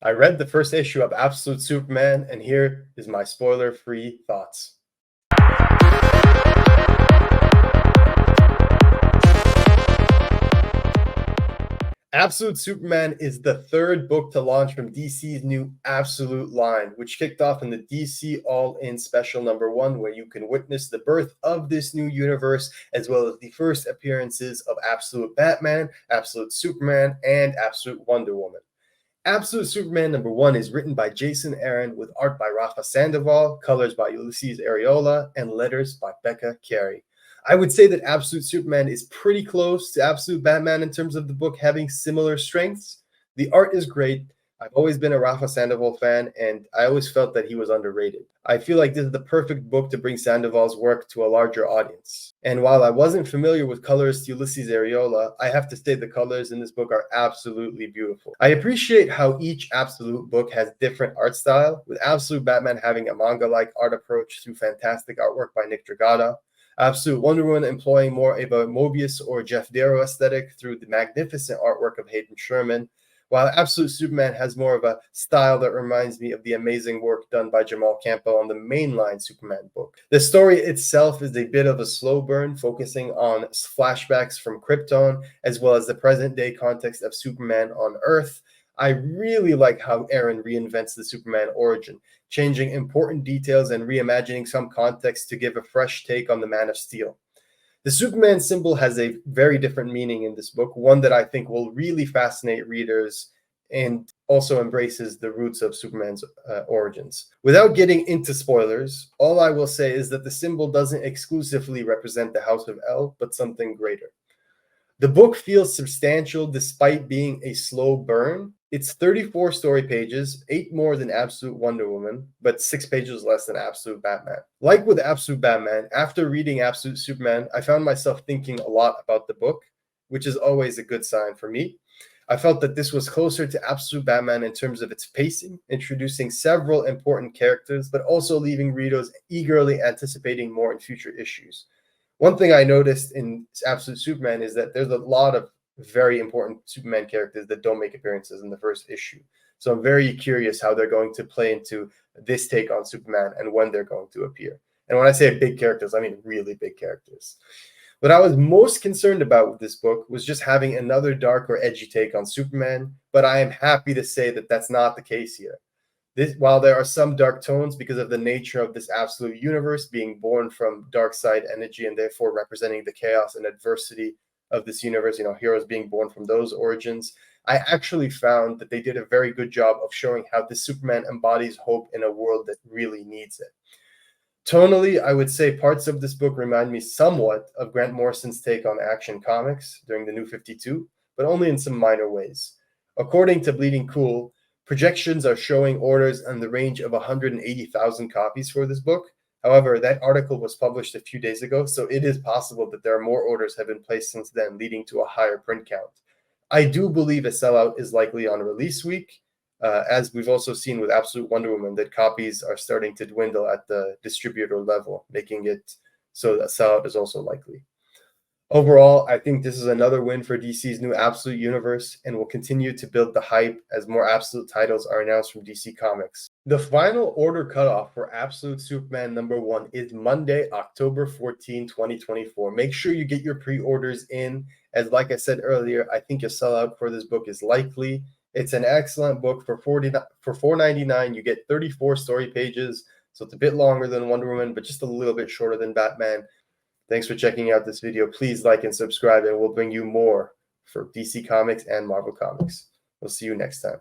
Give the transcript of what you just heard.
I read the first issue of Absolute Superman, and here is my spoiler-free thoughts. Absolute Superman is the third book to launch from DC's new Absolute line, which kicked off in the DC All-In Special #1, where you can witness the birth of this new universe, as well as the first appearances of Absolute Batman, Absolute Superman, and Absolute Wonder Woman. Absolute Superman #1 is written by Jason Aaron with art by Rafa Sandoval, colors by Ulises Arreola, and letters by Becca Carey. I would say that Absolute Superman is pretty close to Absolute Batman in terms of the book having similar strengths. The art is great. I've always been a Rafa Sandoval fan, and I always felt that he was underrated. I feel like this is the perfect book to bring Sandoval's work to a larger audience. And while I wasn't familiar with colorist Ulises Arreola, I have to say the colors in this book are absolutely beautiful. I appreciate how each Absolute book has different art style, with Absolute Batman having a manga-like art approach through fantastic artwork by Nick Dragata, Absolute Wonder Woman employing more of a Mobius or Jeff Darrow aesthetic through the magnificent artwork of Hayden Sherman, while Absolute Superman has more of a style that reminds me of the amazing work done by Jamal Campbell on the mainline Superman book. The story itself is a bit of a slow burn, focusing on flashbacks from Krypton, as well as the present-day context of Superman on Earth. I really like how Aaron reinvents the Superman origin, changing important details and reimagining some context to give a fresh take on the Man of Steel. The Superman symbol has a very different meaning in this book, one that I think will really fascinate readers and also embraces the roots of Superman's origins. Without getting into spoilers, all I will say is that the symbol doesn't exclusively represent the House of El, but something greater. The book feels substantial despite being a slow burn. It's 34 story pages, 8 more than Absolute Wonder Woman, but 6 pages less than Absolute Batman. Like with Absolute Batman, after reading Absolute Superman, I found myself thinking a lot about the book, which is always a good sign for me. I felt that this was closer to Absolute Batman in terms of its pacing, introducing several important characters, but also leaving readers eagerly anticipating more in future issues. One thing I noticed in Absolute Superman is that there's a lot of very important Superman characters that don't make appearances in the first issue. So I'm very curious how they're going to play into this take on Superman and when they're going to appear. And when I say big characters, I mean really big characters. What I was most concerned about with this book was just having another dark or edgy take on Superman, but I am happy to say that that's not the case here. While there are some dark tones because of the nature of this absolute universe being born from dark side energy and therefore representing the chaos and adversity of this universe, heroes being born from those origins, I actually found that they did a very good job of showing how this Superman embodies hope in a world that really needs it. Tonally, I would say parts of this book remind me somewhat of Grant Morrison's take on Action Comics during the New 52, but only in some minor ways. According to Bleeding Cool, projections are showing orders in the range of 180,000 copies for this book. However, that article was published a few days ago, so it is possible that there are more orders have been placed since then, leading to a higher print count. I do believe a sellout is likely on release week, as we've also seen with Absolute Wonder Woman, that copies are starting to dwindle at the distributor level, making it so that sellout is also likely. Overall, I think this is another win for DC's new Absolute universe and will continue to build the hype as more Absolute titles are announced from DC Comics. The final order cutoff for Absolute Superman #1 is Monday, October 14, 2024. Make sure you get your pre-orders in, as like I said earlier, I think a sellout for this book is likely. It's an excellent book for $4.99. You get 34 story pages, so it's a bit longer than Wonder Woman, but just a little bit shorter than Batman. Thanks for checking out this video. Please like and subscribe, and we'll bring you more for DC Comics and Marvel Comics. We'll see you next time.